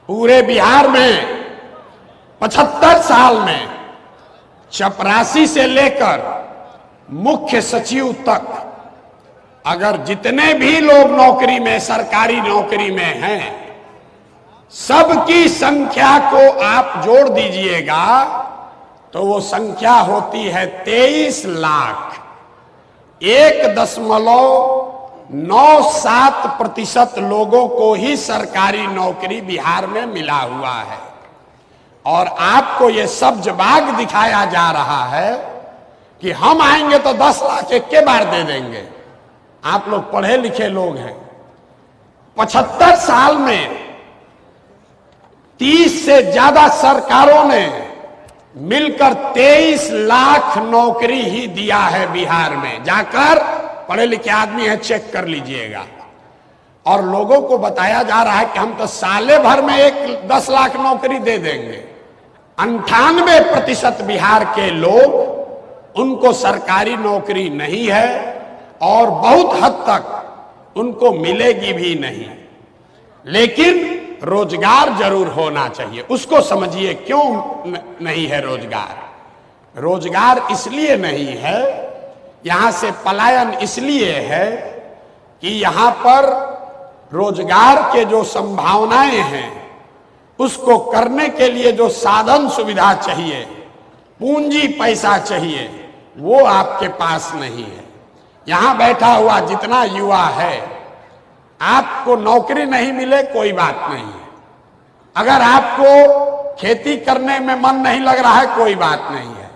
पूरे बिहार में 75 साल में चपरासी से लेकर मुख्य सचिव तक अगर जितने भी लोग नौकरी में, सरकारी नौकरी में हैं, सबकी संख्या को आप जोड़ दीजिएगा तो वो संख्या होती है 23 लाख। 1.97% लोगों को ही सरकारी नौकरी बिहार में मिला हुआ है। और आपको ये सब्जबाग दिखाया जा रहा है कि हम आएंगे तो 10 लाख एक के बार दे देंगे। आप लोग पढ़े लिखे लोग हैं। 75 साल में 30 से ज्यादा सरकारों ने मिलकर 23 लाख नौकरी ही दिया है बिहार में। जाकर पढ़े लिखे आदमी है, चेक कर लीजिएगा। और लोगों को बताया जा रहा है कि हम तो साले भर में 10 लाख नौकरी दे देंगे। 98% बिहार के लोग, उनको सरकारी नौकरी नहीं है और बहुत हद तक उनको मिलेगी भी नहीं। लेकिन रोजगार जरूर होना चाहिए। उसको समझिए क्यों नहीं है रोजगार। रोजगार इसलिए नहीं है, यहां से पलायन इसलिए है कि यहां पर रोजगार के जो संभावनाएं हैं उसको करने के लिए जो साधन सुविधा चाहिए, पूंजी पैसा चाहिए, वो आपके पास नहीं है। यहां बैठा हुआ जितना युवा है, आपको नौकरी नहीं मिले कोई बात नहीं है। अगर आपको खेती करने में मन नहीं लग रहा है कोई बात नहीं है।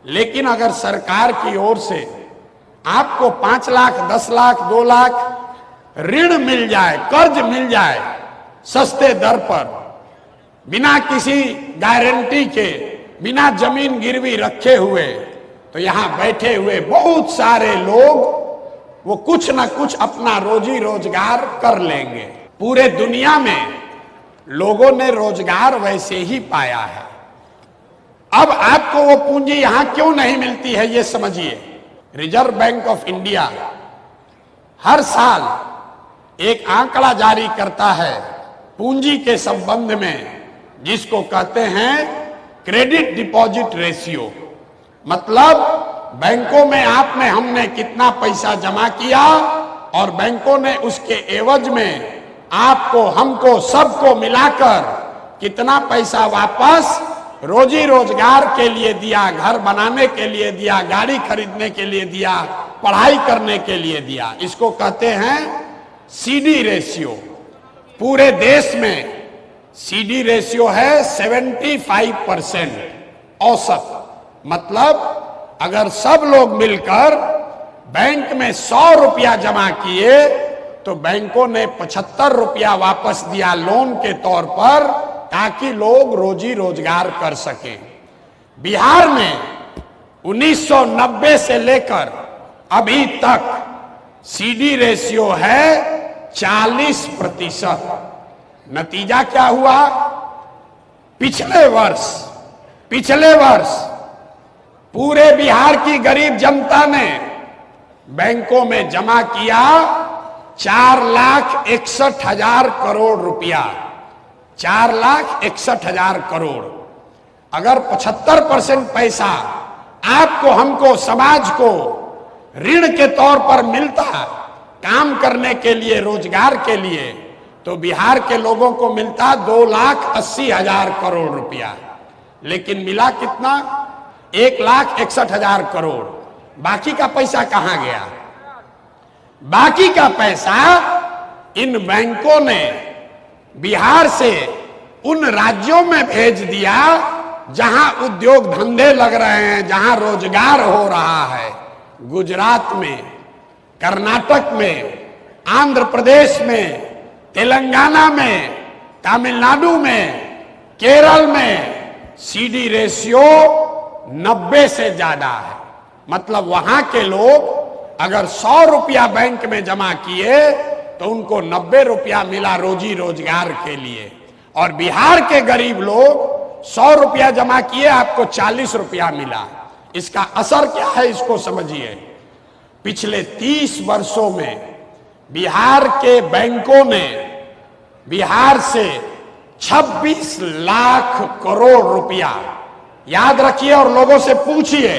लेकिन अगर सरकार की ओर से आपको 5 लाख, 10 लाख, 2 लाख ऋण मिल जाए, कर्ज मिल जाए सस्ते दर पर, बिना किसी गारंटी के, बिना जमीन गिरवी रखे हुए, तो यहां बैठे हुए बहुत सारे लोग वो कुछ ना कुछ अपना रोजी रोजगार कर लेंगे। पूरे दुनिया में लोगों ने रोजगार वैसे ही पाया है। अब आपको वो पूंजी यहां क्यों नहीं मिलती है ये समझिए। रिजर्व बैंक ऑफ इंडिया हर साल एक आंकड़ा जारी करता है पूंजी के संबंध में, जिसको कहते हैं क्रेडिट डिपॉजिट रेशियो। मतलब बैंकों में हमने कितना पैसा जमा किया और बैंकों ने उसके एवज में आपको, हमको, सबको मिलाकर कितना पैसा वापस रोजी रोजगार के लिए दिया, घर बनाने के लिए दिया, गाड़ी खरीदने के लिए दिया, पढ़ाई करने के लिए दिया। इसको कहते हैं सीडी रेशियो। पूरे देश में सीडी रेशियो है 75% औसत। मतलब अगर सब लोग मिलकर बैंक में 100 रुपया जमा किए तो बैंकों ने 75 रुपया वापस दिया लोन के तौर पर, ताकि लोग रोजी रोजगार कर सके। बिहार में 1990 से लेकर अभी तक सीडी रेशियो है 40%। नतीजा क्या हुआ? पिछले वर्ष पूरे बिहार की गरीब जनता ने बैंकों में जमा किया 4,61,000 करोड़ रुपया। 4,61,000 करोड़। अगर 75% पैसा आपको, हमको, समाज को ऋण के तौर पर मिलता काम करने के लिए, रोजगार के लिए, तो बिहार के लोगों को मिलता 2,80,000 करोड़ रुपया। लेकिन मिला कितना? 1,61,000 करोड़। बाकी का पैसा कहां गया? बाकी का पैसा इन बैंकों ने बिहार से उन राज्यों में भेज दिया जहां उद्योग धंधे लग रहे हैं, जहां रोजगार हो रहा है। गुजरात में, कर्नाटक में, आंध्र प्रदेश में, तेलंगाना में, तमिलनाडु में, केरल में सीडी रेशियो 90 से ज्यादा है। मतलब वहां के लोग अगर 100 रुपया बैंक में जमा किए तो उनको 90 रुपया मिला रोजी रोजगार के लिए। और बिहार के गरीब लोग 100 रुपया जमा किए, आपको 40 रुपया मिला। इसका असर क्या है इसको समझिए। पिछले 30 वर्षों में बिहार के बैंकों ने बिहार से 26 लाख करोड़ रुपया। याद रखिए और लोगों से पूछिए,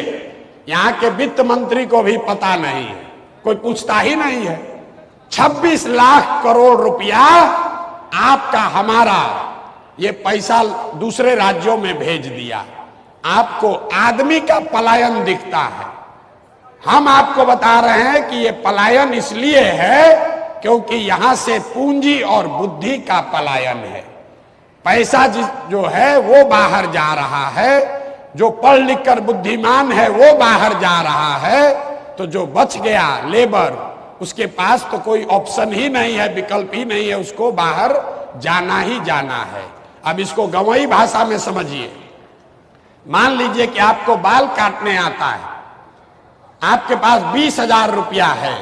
यहां के वित्त मंत्री को भी पता नहीं है, कोई पूछता ही नहीं है। 26 लाख करोड़ रुपया आपका हमारा ये पैसा दूसरे राज्यों में भेज दिया। आपको आदमी का पलायन दिखता है। हम आपको बता रहे हैं कि ये पलायन इसलिए है क्योंकि यहां से पूंजी और बुद्धि का पलायन है। पैसा जो है वो बाहर जा रहा है, जो पढ़ लिख कर बुद्धिमान है वो बाहर जा रहा है, तो जो बच गया लेबर, उसके पास तो कोई ऑप्शन ही नहीं है, विकल्प ही नहीं है, उसको बाहर जाना ही जाना है। अब इसको गंवई भाषा में समझिए। मान लीजिए कि आपको बाल काटने आता है, आपके पास 20,000 रुपया है,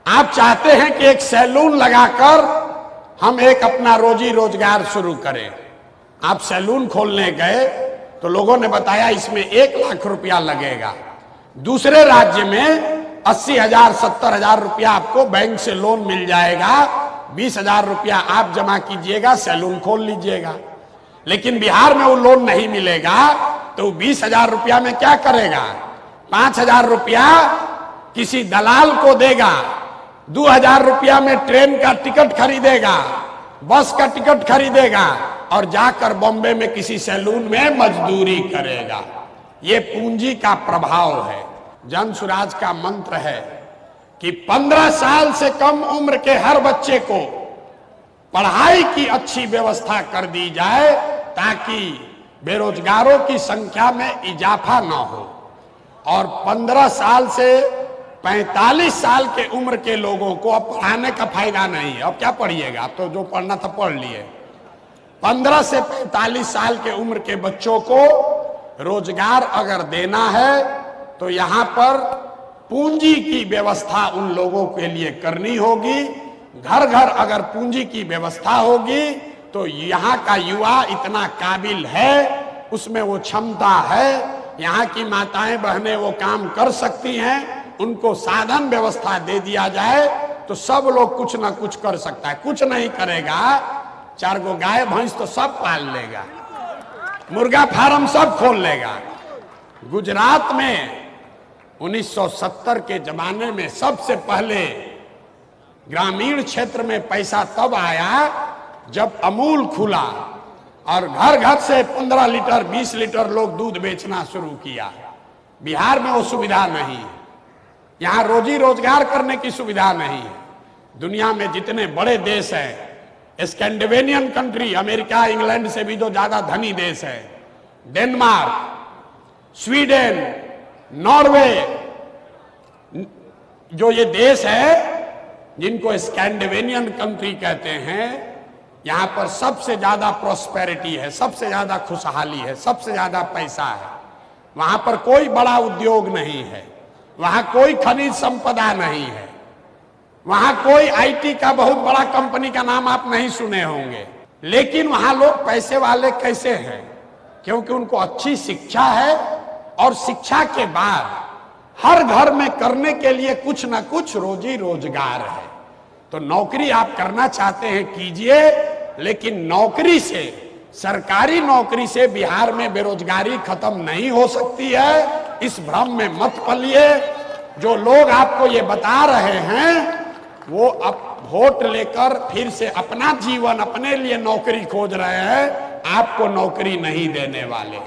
आप चाहते हैं कि एक सैलून लगाकर हम एक अपना रोजी रोजगार शुरू करें। आप सैलून खोलने गए तो लोगों ने बताया इसमें 1 लाख रुपया लगेगा। दूसरे राज्य में 80,000 70,000 रुपया आपको बैंक से लोन मिल जाएगा, 20,000 रुपया आप जमा कीजिएगा, सैलून खोल लीजिएगा। लेकिन बिहार में वो लोन नहीं मिलेगा, तो 20,000 रुपया में क्या करेगा? 5,000 रुपया किसी दलाल को देगा, 2,000 रुपया में ट्रेन का टिकट खरीदेगा, बस का टिकट खरीदेगा और जाकर बॉम्बे में किसी सैलून में मजदूरी करेगा। ये पूंजी का प्रभाव है। जन सुराज का मंत्र है कि 15 साल से कम उम्र के हर बच्चे को पढ़ाई की अच्छी व्यवस्था कर दी जाए ताकि बेरोजगारों की संख्या में इजाफा ना हो। और 15 साल से 45 साल के उम्र के लोगों को अब पढ़ाने का फायदा नहीं है। अब क्या पढ़िएगा? तो जो पढ़ना था पढ़ लिए। 15 से 45 साल के उम्र के बच्चों को रोजगार अगर देना है तो यहां पर पूंजी की व्यवस्था उन लोगों के लिए करनी होगी। घर घर अगर पूंजी की व्यवस्था होगी तो यहाँ का युवा इतना काबिल है, उसमें वो क्षमता है, यहाँ की माताएं बहनें वो काम कर सकती हैं। उनको साधन व्यवस्था दे दिया जाए तो सब लोग कुछ ना कुछ कर सकता है। कुछ नहीं करेगा, 4 गो गाय भैंस तो सब पाल लेगा, मुर्गा फार्म सब खोल लेगा। गुजरात में 1970 के जमाने में सबसे पहले ग्रामीण क्षेत्र में पैसा तब आया जब अमूल खुला और घर घर से 15 लीटर 20 लीटर लोग दूध बेचना शुरू किया। बिहार में वो सुविधा नहीं है, यहाँ रोजी रोजगार करने की सुविधा नहीं है। दुनिया में जितने बड़े देश हैं, स्कैंडिनेवियन कंट्री, अमेरिका इंग्लैंड से भी जो ज्यादा धनी देश है, डेनमार्क, स्वीडन, नॉर्वे, जो ये देश है जिनको स्कैंडिनेवियन कंट्री कहते हैं, यहां पर सबसे ज्यादा प्रॉस्पेरिटी है, सबसे ज्यादा खुशहाली है, सबसे ज्यादा पैसा है। वहां पर कोई बड़ा उद्योग नहीं है, वहां कोई खनिज संपदा नहीं है, वहां कोई आईटी का बहुत बड़ा कंपनी का नाम आप नहीं सुने होंगे। लेकिन वहां लोग पैसे वाले कैसे हैं? क्योंकि उनको अच्छी शिक्षा है और शिक्षा के बाद हर घर में करने के लिए कुछ ना कुछ रोजी रोजगार है। तो नौकरी आप करना चाहते हैं कीजिए, लेकिन नौकरी से, सरकारी नौकरी से बिहार में बेरोजगारी खत्म नहीं हो सकती है। इस भ्रम में मत पलिए। जो लोग आपको ये बता रहे हैं वो अब वोट लेकर फिर से अपना जीवन, अपने लिए नौकरी खोज रहे हैं, आपको नौकरी नहीं देने वाले।